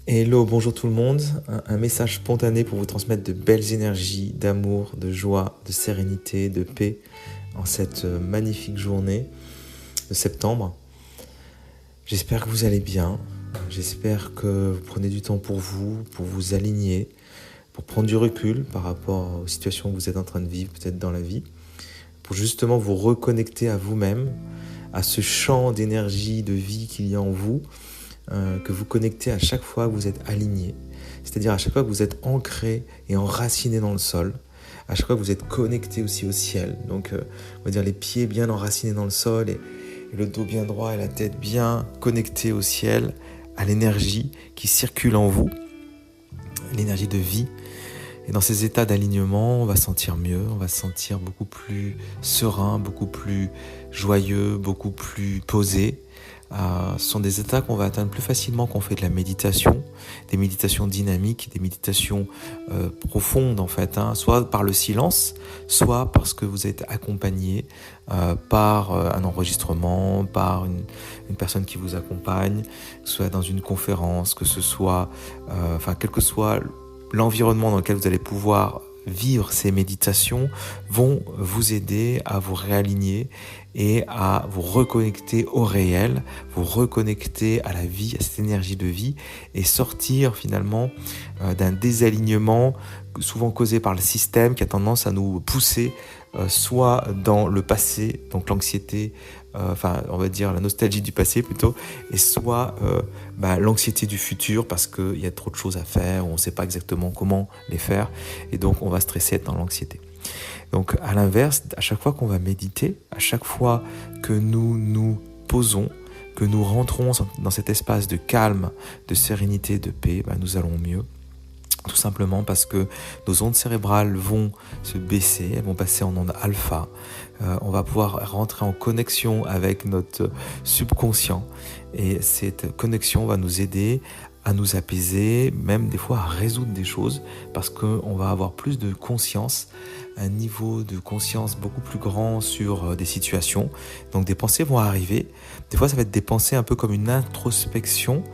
Hello, bonjour tout le monde. Un message spontané pour vous transmettre de belles énergies, d'amour, de joie, de sérénité, de paix en cette magnifique journée de septembre. J'espère que vous allez bien. J'espère que vous prenez du temps pour vous aligner, pour prendre du recul par rapport aux situations que vous êtes en train de vivre peut-être dans la vie, pour justement vous reconnecter à vous-même, à ce champ d'énergie, de vie qu'il y a en vous, que vous connectez à chaque fois que vous êtes aligné, c'est-à-dire à chaque fois que vous êtes ancré et enraciné dans le sol, à chaque fois que vous êtes connecté aussi au ciel, donc on va dire les pieds bien enracinés dans le sol et le dos bien droit et la tête bien connectés au ciel, à l'énergie qui circule en vous, l'énergie de vie. Et dans ces états d'alignement, on va se sentir mieux, on va se sentir beaucoup plus serein, beaucoup plus joyeux, beaucoup plus posé. Ce sont des états qu'on va atteindre plus facilement quand on fait de la méditation, des méditations dynamiques, des méditations profondes en fait, soit par le silence, soit parce que vous êtes accompagné par un enregistrement, par une personne qui vous accompagne, que ce soit dans une conférence, que ce soit, quel que soit l'environnement dans lequel vous allez pouvoir vivre ces méditations vont vous aider à vous réaligner et à vous reconnecter au réel, vous reconnecter à la vie, à cette énergie de vie et sortir finalement d'un désalignement souvent causé par le système qui a tendance à nous pousser soit dans le passé, donc l'anxiété, on va dire la nostalgie du passé plutôt, et soit l'anxiété du futur parce qu'il y a trop de choses à faire, on ne sait pas exactement comment les faire, et donc on va stresser, être dans l'anxiété. Donc à l'inverse, à chaque fois qu'on va méditer, à chaque fois que nous nous posons, que nous rentrons dans cet espace de calme, de sérénité, de paix, nous allons mieux. Tout simplement parce que nos ondes cérébrales vont se baisser, elles vont passer en ondes alpha. On va pouvoir rentrer en connexion avec notre subconscient et cette connexion va nous aider à nous apaiser, même des fois à résoudre des choses parce qu'on va avoir plus de conscience, un niveau de conscience beaucoup plus grand sur des situations. Donc des pensées vont arriver. Des fois ça va être des pensées un peu comme une introspection.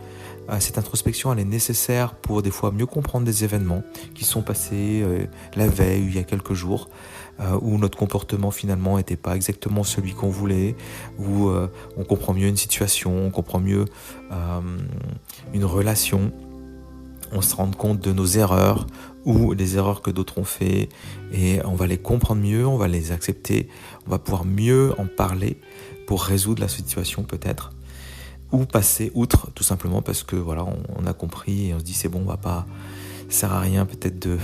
Cette introspection, elle est nécessaire pour des fois mieux comprendre des événements qui sont passés la veille ou il y a quelques jours, où notre comportement finalement n'était pas exactement celui qu'on voulait, où on comprend mieux une situation, on comprend mieux une relation, on se rend compte de nos erreurs ou des erreurs que d'autres ont fait et on va les comprendre mieux, on va les accepter, on va pouvoir mieux en parler pour résoudre la situation peut-être. Ou passer outre, tout simplement parce que voilà, on a compris et on se dit c'est bon, ça sert à rien peut-être de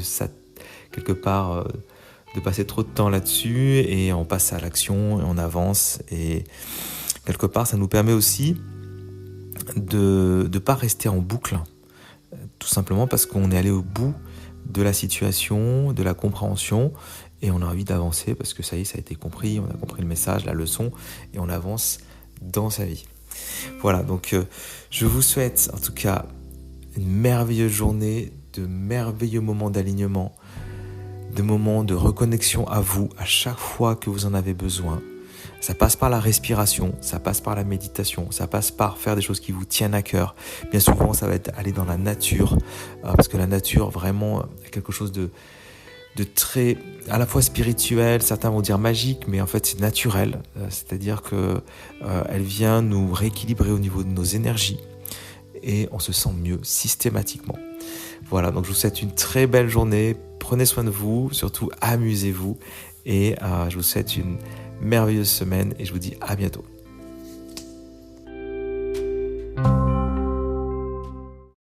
ça quelque part, de passer trop de temps là-dessus et on passe à l'action et on avance et quelque part ça nous permet aussi de ne pas rester en boucle, tout simplement parce qu'on est allé au bout de la situation, de la compréhension et on a envie d'avancer parce que ça y est, ça a été compris, on a compris le message, la leçon et on avance dans sa vie. Voilà, donc je vous souhaite en tout cas une merveilleuse journée, de merveilleux moments d'alignement, de moments de reconnexion à vous à chaque fois que vous en avez besoin. Ça passe par la respiration, ça passe par la méditation, ça passe par faire des choses qui vous tiennent à cœur. Bien souvent, ça va être aller dans la nature, parce que la nature vraiment est quelque chose de très à la fois spirituel, certains vont dire magique, mais en fait c'est naturel, c'est-à-dire que elle vient nous rééquilibrer au niveau de nos énergies et on se sent mieux systématiquement. Voilà, donc je vous souhaite une très belle journée, prenez soin de vous, surtout amusez-vous et je vous souhaite une merveilleuse semaine et je vous dis à bientôt.